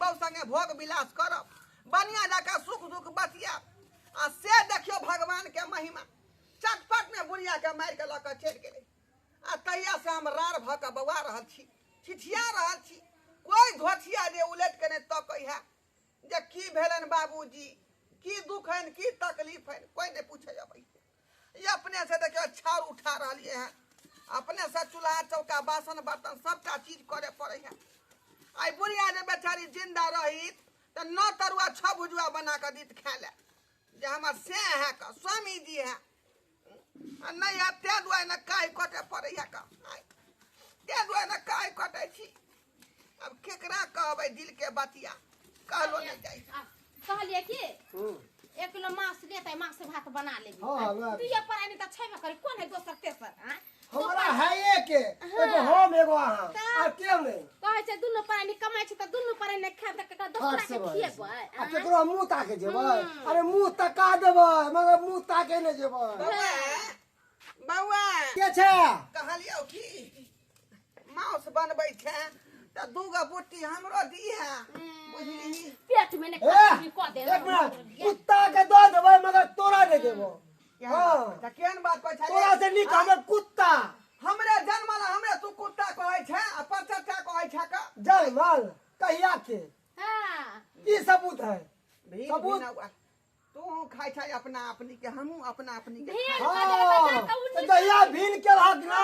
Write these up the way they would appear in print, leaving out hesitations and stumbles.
बहु संगे भोग विलास करब बढ़िया जाकर सुख दुख बतिया आ से देखियो भगवान के महिमा चटपट में बुढ़िया के मार के लक चल गेले आ तहिया से हम रार भ के बौआ रहल छी छिठिया रहल छी कोई धोथिया जे उलट के ने तो कहिया जे की भेलन बाबूजी की दुख है की तकलीफ है कोई नहीं पूछे अबै ये अपने से देखियो छाड़ उठा रहलिए हैं अपने से चूल्हा चौका बासन बर्तन सबटा चीज करे पड़े है आई बुढ़िया जे बेचारी जिंदा रही तो न तरुआ छ भुजुआ बना के दीत खाए ले जे हमर से है का स्वामी जी है नहीं ते दुआरे न काई कटे पड़े है का ते दुआरे न काई कटे छी अब केकरा कहबै दिल के बतिया कहलो नहीं जाई कहलिए कि 1 किलो मांस लेते मांस भात बना लेबी तू ये पर आनी त छैबे करे कोन है दोसर तेसर हां हमरा है के एगो हम एगो अहां आ केउ नहीं कहै छै दुनु पर आनी कमाइ छै त दुनु पर आनी खा त कका दोसरा के खिएबै आ केकरो मुंह ताके जेबै अरे मुंह तका देबै मगर मुंह ताके नहीं जेबै बौआ के छै कहलियो कि मांस बनबै छै त दूगो बुट्टी हमरो दी है बुझली पेट में ने खाली क दे एक मिनट कुत्ता के दो देबै मगर तोरा नहीं देबो हां त केहन बात कहै छै तोरा से निक हमर कुत्ता हमरे जन्मला हमरे तू कुत्ता कहै छै आ परचचा कहै छै का जन्मल कहिया के हां ई सबूत है सबूत तू खाइ छै अपना अपनी के हमहू अपना अपनी के हां तो दहिया भीन के हक ना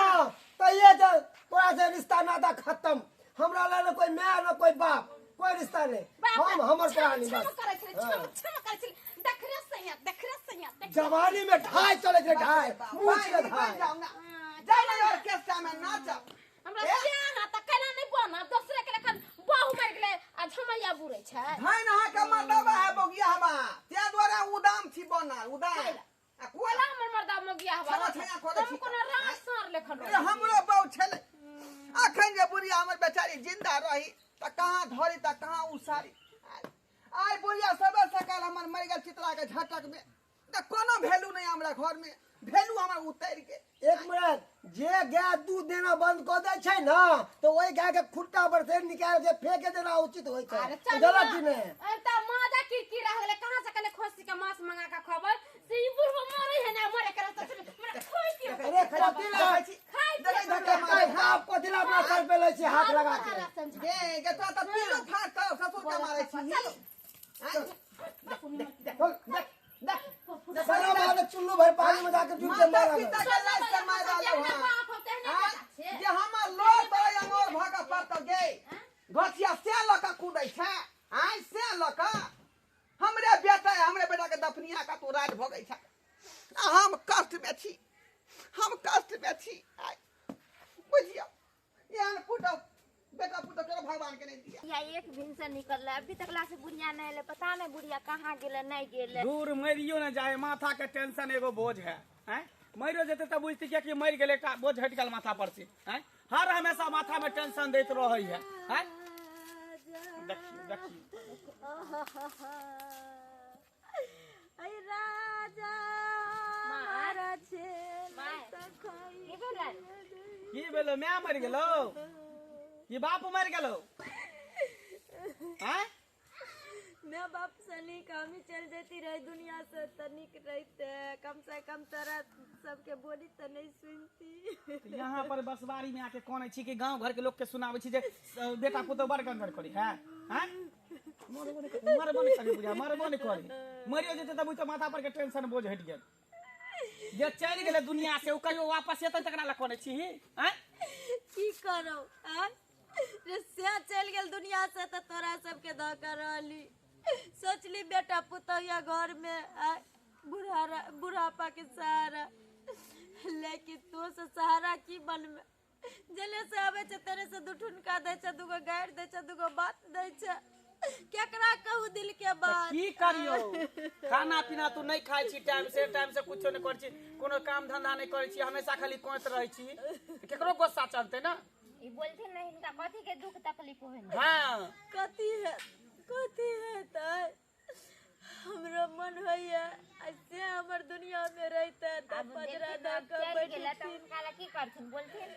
तइए तोरा से रिश्ता नाता खत्म हमरा ले कोई माय न कोई बाप कोई रिश्ता नहीं हम हमर प्राणी बस जवानी में ढाई चले जे ढाई मूछ के ढाई जाई ना और केस्टा में नाच हमरा क्या त केना नहीं बना दूसरे के लेखन बहु मर गेले आ झमैया बुरै छै धान हा के मरदबा है बोगिया हवा ते द्वारा उदाम छी बना उदाम आ कोला हमर मर्दा मगिया हवा हम कोनो रास सार लेखन हमरो बहु छले अखन जे बुढ़िया हमर बेचारी जिंदा रही त कहां धरी त कहां उसारी आई बुढ़िया सबे सकाल हमर मर गेल चित्रा के झटक में त कोनो वैल्यू नहीं हमरा घर में वैल्यू हमर उतर के एक मिनट जे गाय दूध देना बंद कर दे छै ना तो ओई गाय के खुट्टा पर से निकाल के फेंक देना उचित होय छै गलत की नहीं त मादा की रह गेले कहां से कने खोसी के मांस मंगा के खबर से ई बुढ़वा मरे है ना मरे करे त मरे खोई के अरे खराब दिला दे धक्का मारे बाप को दिला अपना सर पे ले छी हाथ लगा के दे के तो पीलो फाट तो ससुर के मारे छी सारा वाले चुल्लू भर पानी में जाके डूब के मारा जे हमर लोट है हमर भागा पत गे गछिया से लका कूदै छै आइ से लका हमरे बेटा के दफनिया का तो राज भगै छै हम कष्ट में छी बुझियो यान पुटो बेटा पुटो केरो भगवान के नहीं दिया या एक दिन से निकल अभी तक ला से बुढ़िया नहीं ले पता नहीं बुढ़िया कहां गेले नहीं गेले दूर मरियो न जाए माथा के टेंशन एगो बोझ है हैं मरियो जते त बुझती कि मर गेले का बोझ हट गेल माथा पर से हैं हर हमेशा माथा में टेंशन देत रहै है हैं देखी आई राजा मारा छे की भेलो मैं मर गेलो ये बाप मर गेलो हैं मैं बाप सनी कमी चल जाती रही दुनिया से तनिक रहते कम से कम तरह सबके बोली तो नहीं सुनती यहाँ पर बसवारी में आके कौन छी कि गांव घर के लोग के सुनावे छी जे बेटा पुतो बड़ गंगड़ करी है हैं मरबो नहीं करी मरियो जेते तब तो माथा पर के टेंशन बोझ हट गेल जे चल गेले दुनिया से ओ कहियो वापस एतै तकरा ला कोने छी हैं की करो रे से चल गेल दुनिया से त तोरा सबके द कर रहली सोचली बेटा पुतौया घर में बुढ़ापा के सहारा लेकिन तो से सहारा की बन में जले से आवे छ तेरे से दुठुनका दे छ दुगो गाड़ दे छ दुगो बात दे छ केकरा कहू दिल के बात की करियो खाना पीना तू नहीं खाई छी टाइम से कुछो नहीं कर छी कोनो काम धंधा नहीं करे छी हमेशा खाली कोइत रहे छी केकरो गुस्सा चलते ना ई बोलथे नहीं इनका कथी के दुख तकलीफ होय हां कथी है त हमरो मन होइए ऐसे हमर दुनिया में रहते त पजरा द के बैठ गेला त उनका ला की करथिन बोलथिन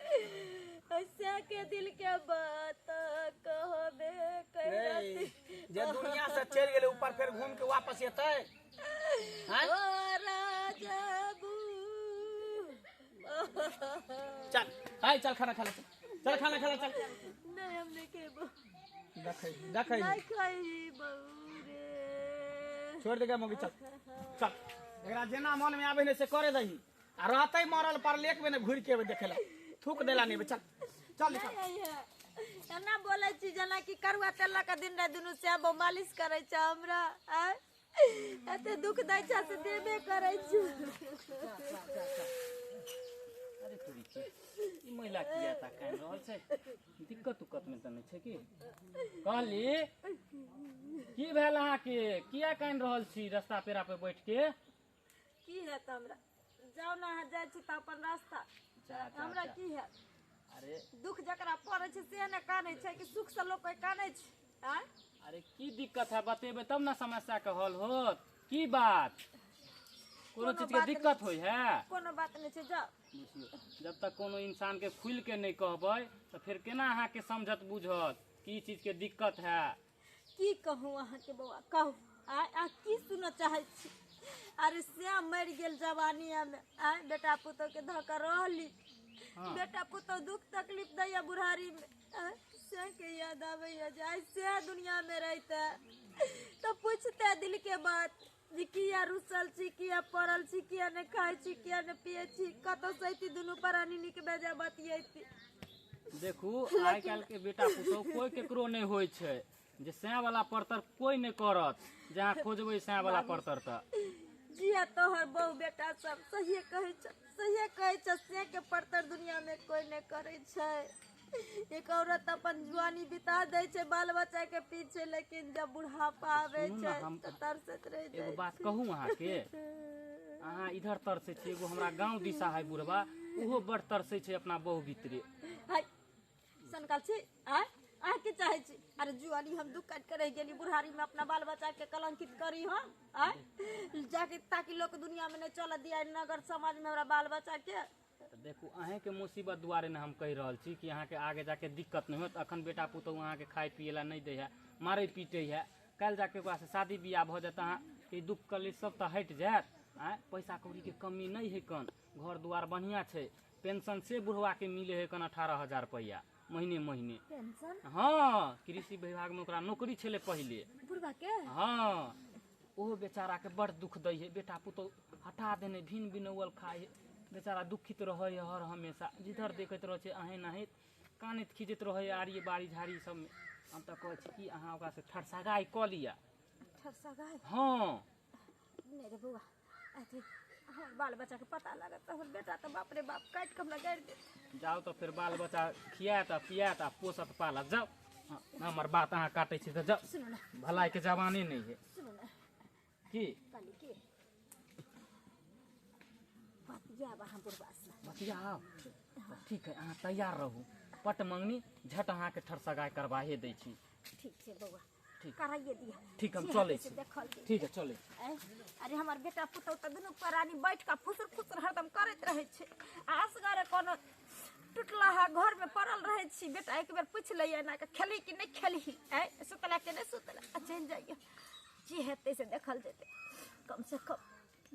ऐसे के दिल के बात कहबे करती ये दुनिया से चल गेले ऊपर फिर घूम के वापस एतै हैं? ओ राजाबू चल हाय चल खाना खा ले चल खाना खा ले चल नहीं हमने के देखै देखै नहीं खाई बहू रे छोड़ देगा मोगी चल चल एकरा जेना मन में आवे ने से करे दही आ रहतै मरल पर लेक में ने घुर के देखेला थूक देला नहीं चल चल चल एना बोले छी जना कि करुआ तेल का दिन रात दुनु से अब मालिश करे छ हमरा एते दुख दै छ से देबे करे छी अरे तोरी के ई महिला किया ता कान रहल छै दिक्कत उक्कत में त नहीं छै की कहली की भेल अहाँ के किया कान रहल छी रास्ता पेरा पे बैठ के की है त हमरा जाओ ना जाय छी त अपन रास्ता हमरा की है अरे दुख जकरा पड़े छै से ने कानै छै कि सुख से लोग कोई कानै छै अरे की दिक्कत है बतेबे तब ना समस्या के हल होत की बात कोनो चीज के दिक्कत होई है कोनो बात नहीं छै जाओ बुझियो जब तक कोनो इंसान के खुल के नहीं कहबै तो फिर केना अहाँ के समझत बुझत की चीज के दिक्कत है की कहूँ अहाँ के बउआ कहू आ की सुन चाहे छी अरे श्याम मर गेल जवानी में बेटा पुतो के धक रहली बेटा पुतो दुख तकलीफ दैया बुढ़ारी में से के याद आवे जाए से दुनिया में रहते तो पूछते दिल के बात जे किया रुसल छी किया पड़ल छी किया ने खाई छी किया ने पिए छी कतो सैती दुनु प्राणी निक बेजा बतियैती देखू आइ काल के बेटा पुतो कोई केकरो नहीं होय छै जे सै वाला परतर कोई नहीं करत जहाँ खोजबै सै वाला परतर त जिया तोहर बहु बेटा सब सही कहै छ से के परतर दुनिया में कोई नहीं करे छै एक औरत अपन जवानी बिता दे छै बाल बच्चा के पीछे लेकिन जब बुढ़ापा आवे छै त तरसत रह जाय एगो बात कहूँ अहाँ के अहाँ इधर तरसे छी एगो हमरा गांव दिशा है बुढ़वा उहो बड़ तरसे छै अपना बहु भीतरे हाय सनकाल छी आ के चाहे छी अरे जुआनी हम दुख काट के रह गेली बुढ़ारी में अपना बाल बच्चा के कलंकित करी हां जाके ताकि लोग दुनिया में नहीं चल दिया नगर समाज में हमरा बाल बच्चा के देखू अहें के मुसीबत दुआरे ने हम कह रहल छी कि अहाँ के आगे जाके दिक्कत नहीं होत अखन बेटा पुतहु अहाँ के खाए पिए ला नहीं दे है मारे पीटे है कल जाके ओकरा से शादी बियाह भ जात अहाँ के दुख कलेश सब त हट जात पैसा कौड़ी के कमी नहीं है कन घर दुआर बढ़िया छै पेंशन से बुढ़वा के मिले है कन 18,000 रुपया महीने महीने पेंशन हाँ कृषि विभाग में ओकरा नौकरी छले पहले बुढ़वा के हाँ ओहो बेचारा के बड़ दुख दै है बेटा पुतहु हटा देने भिन बिनौल खाए है बेचारा दुखित रहे हर हमेशा जिधर देखत रहे अहें नहित कानित खिंचत रहे आरी बाड़ी झाड़ी सब में हम तो कहे छी कि अहाँ ओकरा से ठरसगाई क लिया ठरसगाई हाँ नहीं रे बुआ अथी हम बाल बच्चा के पता लागत तो बेटा तो बाप रे बाप काट के हमरा गाड़ दे जाओ तो फिर बाल बच्चा खियात आ पियात आ पोसत पालत जाओ हाँ, हमर बात अहाँ काटे छी तो जाओ सुनो ना भलाई के जवानी नहीं है सुनो ना की काली के बतिया बा हम बुढ़वा से बतिया आओ ठीक है अहाँ तैयार रहू पट मंगनी झट अहाँ के ठरसगाई करवाहे दै छी ठीक छै बउआ ठीक। कराइए दिया ठीक हम चले छी देखल ठीक है चले अरे हमार बेटा पुतौ त दुनु प्राणी बैठ का फुसर फुसर हरदम करैत रहे छै आसगरे कोनो टूटला है घर में पड़ल रहे छी बेटा एक बेर पूछ लइए ना के खेली कि नहीं खेली सुतला के नहीं सुतला चल जाइए जी हेते से देखल जेते कम से कम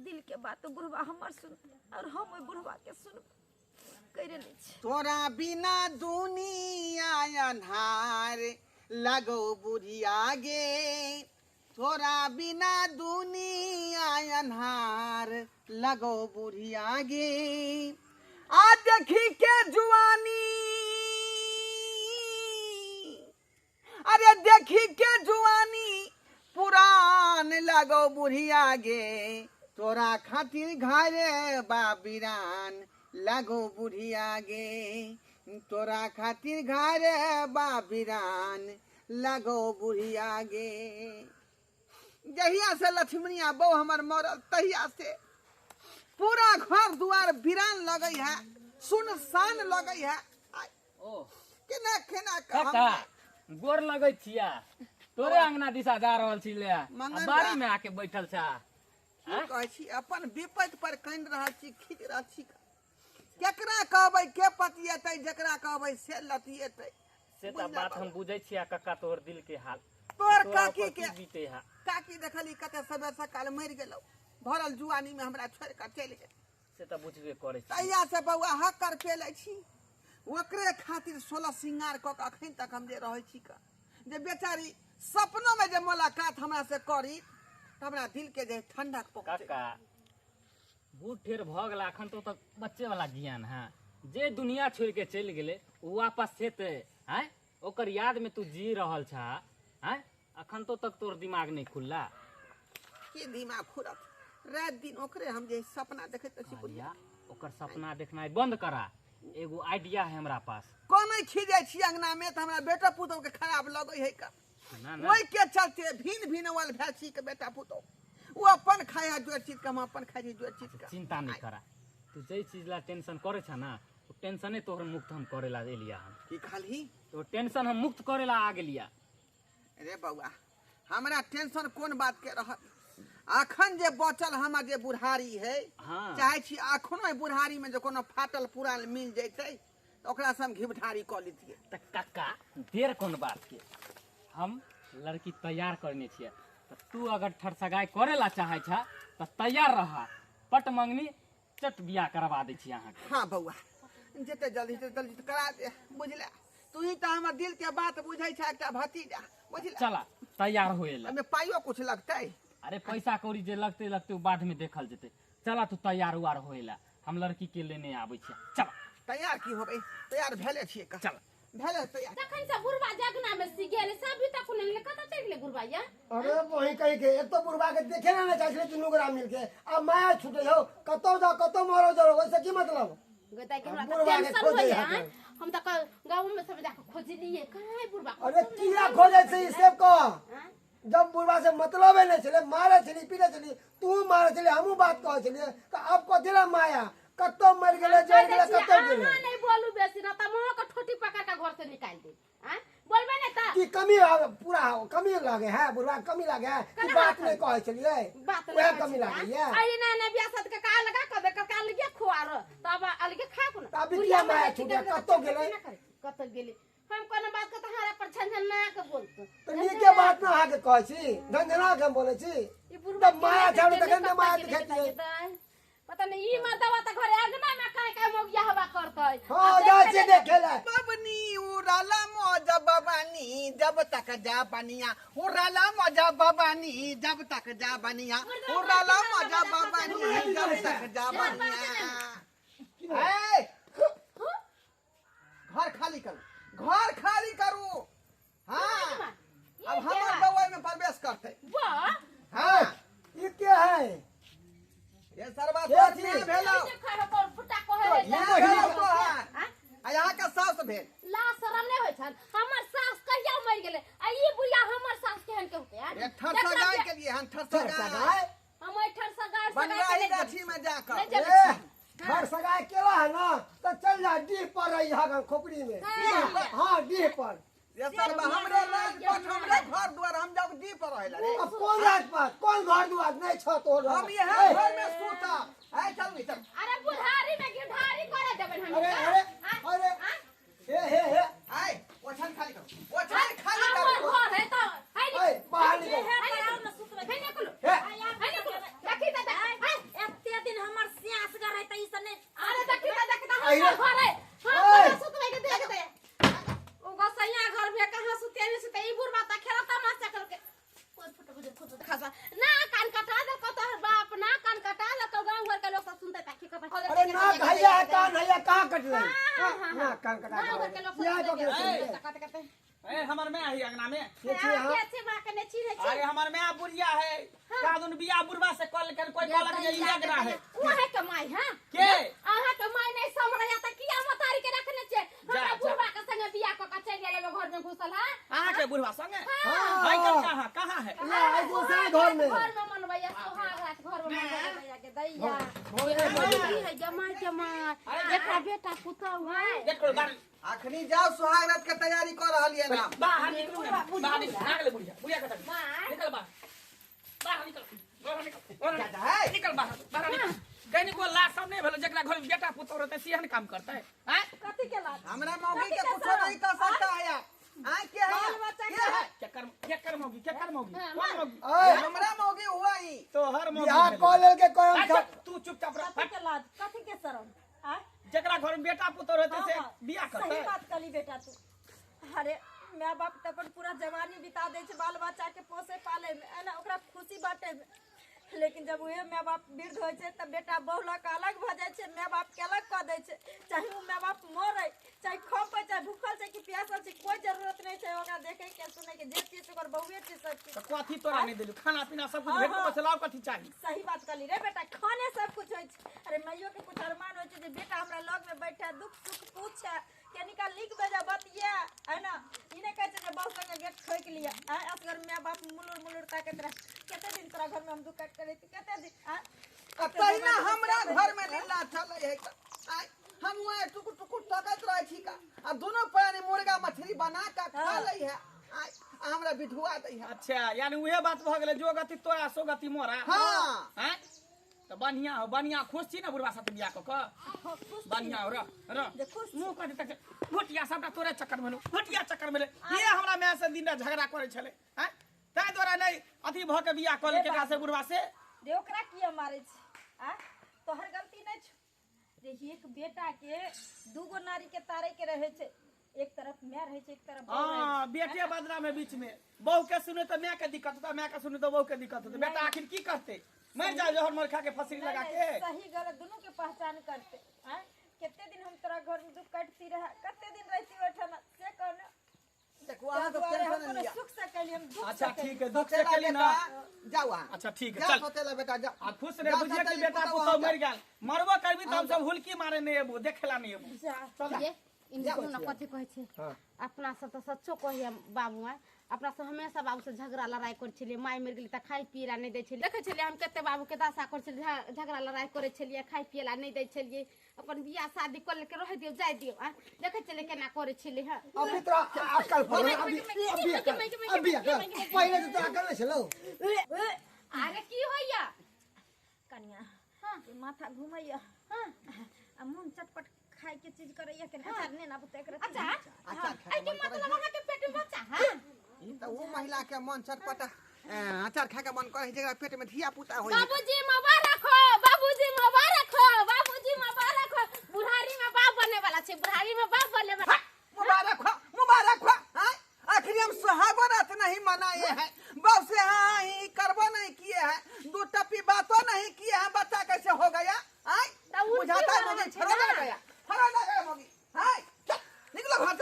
दिल के बात तो बुढ़वा हमर सुन और हम ओइ बुढ़वा के सुन करे ले छी तोरा बिना दुनिया अन्हार लगो बुढ़िया गे तोरा बिना दुनिया अन्हार लगो बुढ़िया गे आ देखी के जुआनी अरे देखी के जुआनी पुरान लगो बुढ़िया गे तोरा खातिर घरे बाबिरान लगो बुढ़िया गे तोरा खातिर घरे बाबिरान लगो बुढ़िया गे जहिया से लक्ष्मणिया बहू हमर मरल तहिया से पूरा घर दुआर वीरान लगई है सुनसान लगई है ओ केना केना काका गोर लगै छिया तोरे अंगना दिशा जा रहल छी ले मंगन बाड़ी बा। में आके बैठल छा की कहै छी अपन विपत्ति पर कान रहल छी खीच रहल छी केकरा कहबै के पतिएतै जकरा कहबै से लतिएतै से त बात हम बुझै छिया काका तोहर दिल के हाल तोर तोरा काकी ऊपर के की बीते है काकी देखली कते सबेर सकाल मरि गेलौ भरल जुआनी में हमरा छोड़ कर चलि गेल से तो बुझबे करे छी तैया से बउआ हक कर पेले छी ओकरे खातिर 16 श्रृंगार क के अखन तक हम दे रहै छी का जे बेचारी सपनों में जे मुलाकात हमरा से करी त हमरा दिल के जे ठंडक पहुंचे काका बूढ़ ठेर भ गेला अखन तो तक बच्चे वाला ज्ञान है जे दुनिया छोड़ के चल गेले वो वापस हेते हैं ओकर याद में तू जी रहल छा हैं अखन तो तक तोर दिमाग नहीं खुलला की दिमाग खुरत रात दिन ओकरे हम जे सपना देखैत छी या ओकर सपना देखनाइ बंद करा एगो आइडिया है हमरा पास कोने खिजे छी अंगना में त हमरा बेटा पुतौ के खराब लगै है का ना ना ओइ के चलते भिन भिन वाल भैसी के बेटा पुतौ वो अपन खाया जोर चीज का हम अपन खाई जोर चीज का चिंता नहीं करा तू जे चीज ला टेंशन करे छा ना वो टेंशने तोहर मुक्त हम करेला एलिया हम की खाली तो टेंशन हम मुक्त करेला आ गेलिया अरे बउआ हमरा टेंशन कोन बात के रहत अखन जे बचल हमर जे बुढ़ारी है हाँ चाहे छी अखनो बुढ़ारी में जो कोनो फाटल पुराल मिल जैते तो ओकरा से हम घिबठारी क लेतिए त काका देर कौन बात के हम लड़की तैयार करने छिए तो तू अगर ठरसगाई करेला चाहे छा तो तैयार रहा पट मंगनी चट बियाह करवा दे छी अहाँ के हाँ बउआ जते जल्दी से जल्दी करा दे बुझला तू ही तो हमर दिल के बात बुझै छ एकटा भतीजा बुझला चला तैयार होएला हमें पाइयो कुछ लगतै अरे पैसा कौड़ी जे लगते लगते वो बाद में देखल जेते चला तू तैयार उआर होएला हम लड़की के लेने आबै छी चल तैयार की होबै तैयार भेले छिए का चल भेले तैयार तखन से बुढ़वा जगना में सी गेल सब भी तक ने कत चल गेले बुढ़वा या अरे वही कहीं के एक तो बुढ़वा के देखे ना चाहिए तीनों ग्राम मिल के अब माया छूटे हो कतो जा कतो मारो जरो वैसे की मतलब गता के हमरा बुढ़वा के टेंशन खोजे होय हाथे। हम त गांव में सब जाके खोज लिए कहां है बुढ़वा अरे कीड़ा खोजे से ई सब को जब बुढ़वा से मतलब है नहीं चले मारे चली पीले चली तू मारे चली हमू बात कह चली तो अब को दिला माया कतो मर गेले जड़ गेले कतो गेले हां नहीं बोलू बेसी ना त मोह का ठोटी पकड़ के घर से निकाल दे हां बोलबे नहीं त की कमी पूरा कमी लागे है बुढ़वा कमी लागे है की बात नहीं कह चलिए बात वह कमी लागे है अरे ना ना बियाह सद के का लगा कर दे का लगे खुआर तब अलगे खा को तब बिटिया माया छूटे कतो गेले कतो गेले हम कोनो बात के तहारा पर झंझन ना के बोलतो तो नीके बात ना आके कह छी धंधना के बोले छी ई बुढ़वा तब माया छाड़ तखन माया दिखाती है पता नहीं ई मर्दवा त घरे अंगना में काहे काहे मोगिया हवा करतै हां जा से देखेला बबनी उड़ाला मौजा बबानी जब तक जा बनिया उड़ाला मौजा बबानी जब तक जा बनिया उड़ाला मौजा बबानी जब तक जा बनिया ए घर खाली करू हाँ अब हमार बउआ में प्रवेश करते वाह हाँ ये क्या है ये सरबा ये तो चीज। भेलो खा को फुटा कहे ये भेलो तो है आ यहाँ का सास भेल ला शरम नहीं होय छन हमर सास कहिया मर गेले आ ई बुढ़िया हमर सास केहन के होते ये ठरसा गाय के लिए हम ठरसा गाय हम ओइ ठर सगार बनवाई गाछी में जाकर ए घर सगाई केला है ना तो चल जा डीह पर रही है खोपड़ी में हाँ डीह पर ये सरबा हमरे राजपाट हमरे घर द्वार हम जब दी पर रहला रे अब कौन राजपाट कौन घर दुआर नहीं छ तोड़ हम यहाँ घर में सूता है चल नी चल अरे बुढ़ारी में गिढ़ारी करे देबन हम अरे अरे हे आय ओछन खाली करो ओछन खाली करो घर है तो है ए बाहर निकल है निकलो हे है निकलो देखी त एते दिन हमर सियास गर है त ई सने अरे देखी त हम घर है हां सुतवे के देख दे ओ गसैया घर में कहां सुते नहीं सुते ई बुढ़वा त खेला तमाशा करके कोई फोटो बुझे फोटो खसा ना कान कटा दे को तोहर बाप ना कान कटा ले तो गांव घर के लोग सब सुनते ताकि कर अरे ना भैया कान भैया कहाँ कट ले ना कान कटा गांव घर के लोग क्या तो सुनते कहते ए हमर में आई अंगना में कैसे बा के नेची है अरे हमर में बुढ़िया है कादुन बिया बुढ़वा से कॉल कर कोई कॉल के ये लगना है वो है कमाई हां के आहा कमाई नहीं समरया त किया मतारी के रखने छे हमरा बुढ़वा के संगे बियाह क के चल गेले घर में घुसल है अहाँ के बुढ़वा संगे हाँ। भाई कर कहाँ है ना दूसरे घर में घर में मनबैया सुहाग रात घर में मनबैया के दैया है जमा एकरा बेटा पुतौ है देखो बाहर अखनी जाओ सुहागरात के तैयारी कर रहलिए ना बाहर निकलो ना बाहर निकल बुढ़िया बुढ़िया का निकल बाहर बाहर निकल बाहर निकल कहीं को लाश सब नहीं भेलो जकरा घर में बेटा पुतौ रहते सिहन काम करता है हैं कथि के लाज हमरा मौगी के कुछ नहीं कर सकता है आ क्या है क्या कर केकर मौगी कौन मौगी ओए हमरा मौगी हुआ ही तो हर मौगी यहाँ भेलै। कॉल के कोई हम अच्छा, तू चुपचाप रह कथी के लाज कथी के शरम आ जकरा घर में बेटा पुतौह रहते से बियाह सही करतै बात कली बेटा तू अरे माय बाप त अपन पूरा जवानी बिता दे छै बाल बच्चा के पोसे पाले में है ना ओकरा खुशी बाटे में लेकिन जब उहे माय बाप वृद्ध होइ छै तब बेटा बहुला के अलग भ जाइ छै माय बाप के अलग क दै छै चाहे उ माय बाप मरे चाहे खोपे चाहे भूखल छै कि प्यासल छै कोई जरूरत नहीं छै ओकरा देखे के सुने के जे चीज ओकर बहुए चीज सब चीज तो कथी तोरा नहीं देलू खाना पीना सब कुछ भेट पर चलाओ कथी चाहिए सही बात कहली रे बेटा खाने सब कुछ होइ छै अरे मैयो के कुछ अरमान होइ छै जे बेटा हमरा लग में बैठे दुख सुख पूछे केनिका लिख भेजा बतिया है ना ई नहीं कहै छै जे बहुत संगे गेट ठोक लिया आ असगर माय बाप मुलुर ताकत रह कते दिन तोरा घर में हम दुख काट करे कते दिन तहिना हमरा घर में लीला चले है आय हम वहाँ टुकुर टुकुर तकत रहे छी का आ दोनों प्राणी मुर्गा मछली बना के खा ले है आय हमरा बिठुआ दे है अच्छा यानी उहे बात भ गेलै जो गति तोरा सो गति मोरा हाँ हैं तो बढ़िया खुश छी ना बुढ़वा साथे बियाह क के बढ़िया हो र मुंह कर तक भोटिया सबटा तोरे चक्कर में भोटिया चक्कर में ये हमरा में से दिन झगड़ा करे छले हैं ताय द्वारा नहीं अथी भ के बियाह कर केकरा से बुढ़वा से रे ओकरा किया मारे छै आ तोहर गलती नहीं छै जे एक बेटा के दूगो नारी के तारे के रहे छै एक तरफ मैं रहे छै एक तरफ बहू रहे हां बेटे बदला में बीच में बहू के सुने तो मैं के दिक्कत होता मैं के सुने तो बहू के दिक्कत होता बेटा आखिर की करते मर जाए जहर मर खा के फसरी लगा के सही गलत दोनों के पहचान करते हैं कितने दिन हम तोरा घर में दुख काटती रहा कितने दिन रहती बैठना से कहना देखो वहां तो टेंशन नहीं लिया सुख से कली हम दुख अच्छा से ठीक है दुख से कली ना जाओ वहाँ अच्छा ठीक है जा चल सोतेला बेटा जा आ खुश रह बुझे कि बेटा पुतौ मर गेल मरबो करबी त हम सब हुलकी मारे नहीं एबो देखेला नहीं एबो चल ये इनको ना कथी कहै छै अपना सब तो सच्चो कहिए बाबू अपना सब हमेशा बाबू से झगड़ा लड़ाई करे छलिए माय मर गेली त खाई पियला नहीं दै छलिए देखे छलिए हम कते बाबू के दासा करे छलिए झगड़ा लड़ाई करे छलिए खाई पियला नहीं दै छलिए अपन बियाह शादी कर लेके रह दियो जाय दियो देखे छलिए केना करे छलिए हां अभी तो अकल पर अभी पहले तो अकल नहीं छलो अरे की होइया कन्या हां माथा घुमैया हां आ मुंह चटपट खाए के चीज करैया के अचार ने ना बुते करे अच्छा अच्छा आई के मतलब वहां के पेट में बच्चा हां ई तो वो महिला के मन चटपटा अचार खा के मन करे जेकरा पेट में धिया पुता होई बाबूजी मुबारक हो बाबूजी मुबारक हो बाबूजी मुबारक हो बुढ़ारी में बाप बनने वाला छे बुढ़ारी में बाप बनने वाला मुबारक हो हां आखिर हम सुहागरात नहीं मनाए हैं बस से हां ही करबो नहीं किए हैं दो टप्पी बातों नहीं किए हैं बच्चा कैसे हो गया हां बुझाता है मुझे फरा गया मम्मी हां निकलो घर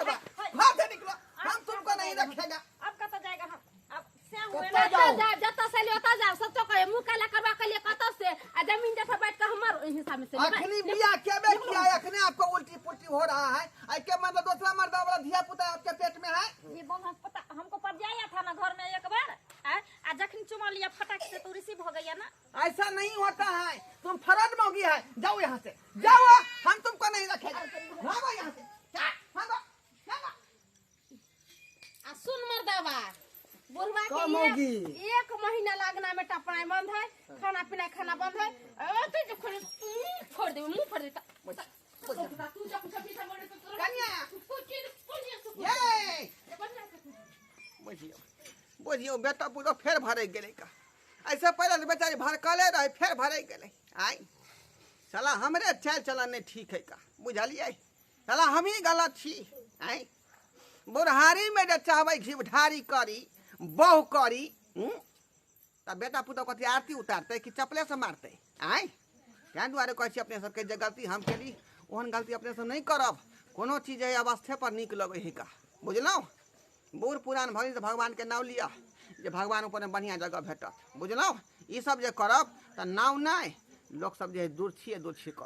से निकलो हम तुमको नहीं रखेगा अब कत जाएगा हम अब से हुए कत जाओ जा जता से लेता जा सच्चो कहे मुंह काला करवा के लिए कत से आ जमीन जैसा बैठ के हमर हिसाब में से अखनी बिया केबे किया है अखने आपको उल्टी पुल्टी हो रहा है आई के मतलब दूसरा मर्दा वाला धिया पुता आपके पेट में है ये बम पता हमको पड़ जाया था ना घर में एक बार आ जखन चुमा लिया फटाक से तो रिसीव हो गया ना ऐसा नहीं होता है तुम फरद मौगी है जाओ यहाँ से जाओ हम तुमको नहीं रखेगा भागो यहाँ से भागो भागो आ सुन मर्दावा बुढ़वा का मौगी? के एक महीना लगना में टपनाई बंद है खाना पीना खाना बंद है तू जो फोड़ दे मुंह फोड़ दे तू जब कभी से बोले तो कन्या कुछ ये बुझियो बेटा पूरा फेर भरे गेले का ऐसे पहले तो बेचारी भड़कले रहे फेर भरे गेले आई साला हमरे चाल चलन नहीं ठीक है का बुझलिए साला हम ही गलत छी आई बुढ़ारी में जे चाहबै घी ढारी करी बहु करी तब बेटा पुतौ कथी आरती उतारते कि चपले से मारते आई क्या दुआरे कहै छी अपने सबके जे गलती हम केली ओहन गलती अपने से नहीं करब कोनो चीज है अवस्थे पर नीक लगे है का बुझलौ बूढ़ पुरान भरी से भगवान के नाम लिया जे भगवान ऊपर में बढ़िया जगह भेटत बुझलौ ई सब जे करब त नाव नहीं लोग सब जे दूर छिए कर